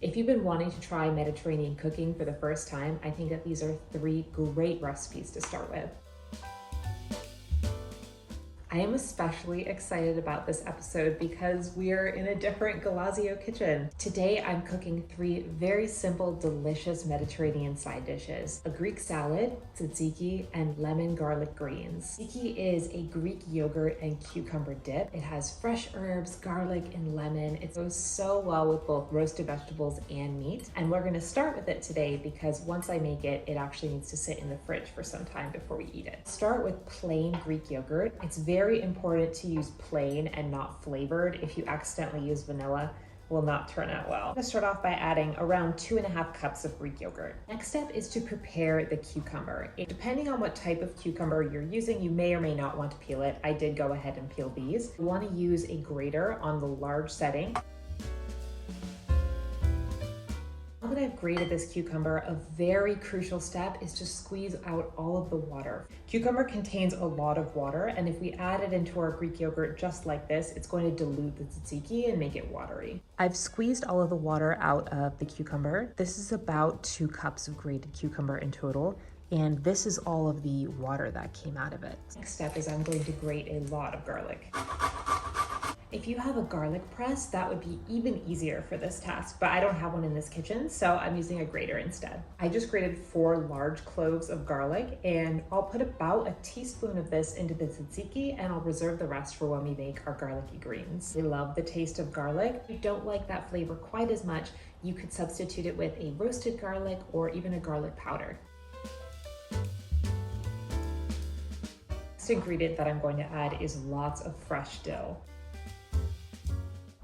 If you've been wanting to try Mediterranean cooking for the first time, I think that these are 3 great recipes to start with. I am especially excited about this episode because we're in a different Galazio kitchen. Today, I'm cooking 3 very simple, delicious Mediterranean side dishes: a Greek salad, tzatziki, and lemon garlic greens. Tzatziki is a Greek yogurt and cucumber dip. It has fresh herbs, garlic, and lemon. It goes so well with both roasted vegetables and meat. And we're gonna start with it today because once I make it, it actually needs to sit in the fridge for some time before we eat it. Start with plain Greek yogurt. It's very important to use plain and not flavored. If you accidentally use vanilla, it will not turn out well. I'm gonna start off by adding around 2.5 cups of Greek yogurt. Next step is to prepare the cucumber. Depending on what type of cucumber you're using, you may or may not want to peel it. I did go ahead and peel these. You want to use a grater on the large setting. Now that I've grated this cucumber, a very crucial step is to squeeze out all of the water. Cucumber contains a lot of water, and if we add it into our Greek yogurt just like this, it's going to dilute the tzatziki and make it watery. I've squeezed all of the water out of the cucumber. This is about 2 cups of grated cucumber in total, and this is all of the water that came out of it. Next step is I'm going to grate a lot of garlic. If you have a garlic press, that would be even easier for this task, but I don't have one in this kitchen, so I'm using a grater instead. I just grated 4 large cloves of garlic, and I'll put about a teaspoon of this into the tzatziki, and I'll reserve the rest for when we make our garlicky greens. I love the taste of garlic. If you don't like that flavor quite as much, you could substitute it with a roasted garlic or even a garlic powder. Next ingredient that I'm going to add is lots of fresh dill.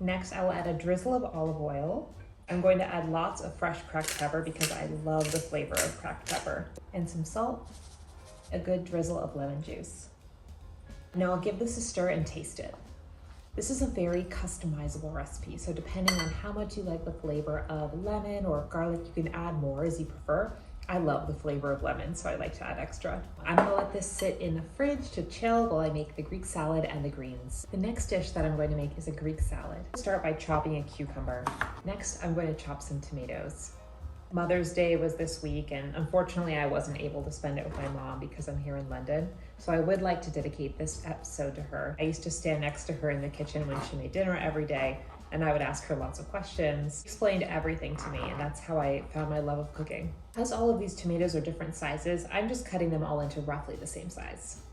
Next, I will add a drizzle of olive oil. I'm going to add lots of fresh cracked pepper because I love the flavor of cracked pepper. And some salt, a good drizzle of lemon juice. Now I'll give this a stir and taste it. This is a very customizable recipe, so depending on how much you like the flavor of lemon or garlic, you can add more as you prefer. I love the flavor of lemon, so I like to add extra. I'm gonna let this sit in the fridge to chill while I make the Greek salad and the greens. The next dish that I'm going to make is a Greek salad. I'll start by chopping a cucumber. Next, I'm going to chop some tomatoes. Mother's Day was this week, and unfortunately I wasn't able to spend it with my mom because I'm here in London. So I would like to dedicate this episode to her. I used to stand next to her in the kitchen when she made dinner every day, and I would ask her lots of questions, explained everything to me, and that's how I found my love of cooking. As all of these tomatoes are different sizes, I'm just cutting them all into roughly the same size.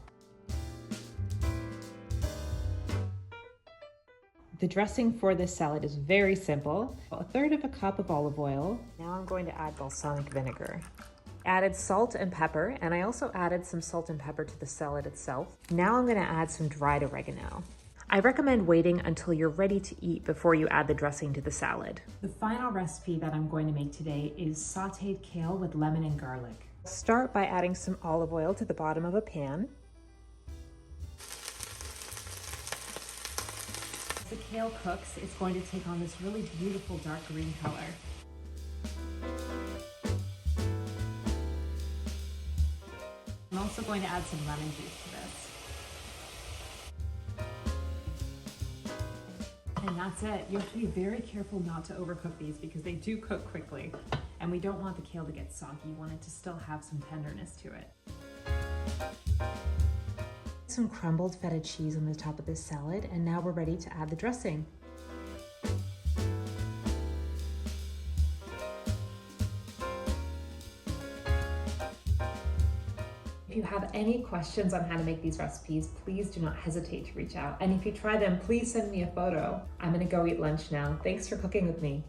The dressing for this salad is very simple. 1/3 cup of olive oil. Now I'm going to add balsamic vinegar. Added salt and pepper, and I also added some salt and pepper to the salad itself. Now I'm going to add some dried oregano. I recommend waiting until you're ready to eat before you add the dressing to the salad. The final recipe that I'm going to make today is sauteed kale with lemon and garlic. Start by adding some olive oil to the bottom of a pan. As the kale cooks, it's going to take on this really beautiful dark green color. I'm also going to add some lemon juice to this. And that's it. You have to be very careful not to overcook these because they do cook quickly. And we don't want the kale to get soggy. You want it to still have some tenderness to it. Some crumbled feta cheese on the top of this salad, and now we're ready to add the dressing. If you have any questions on how to make these recipes, please do not hesitate to reach out. And if you try them, please send me a photo. I'm gonna go eat lunch now. Thanks for cooking with me.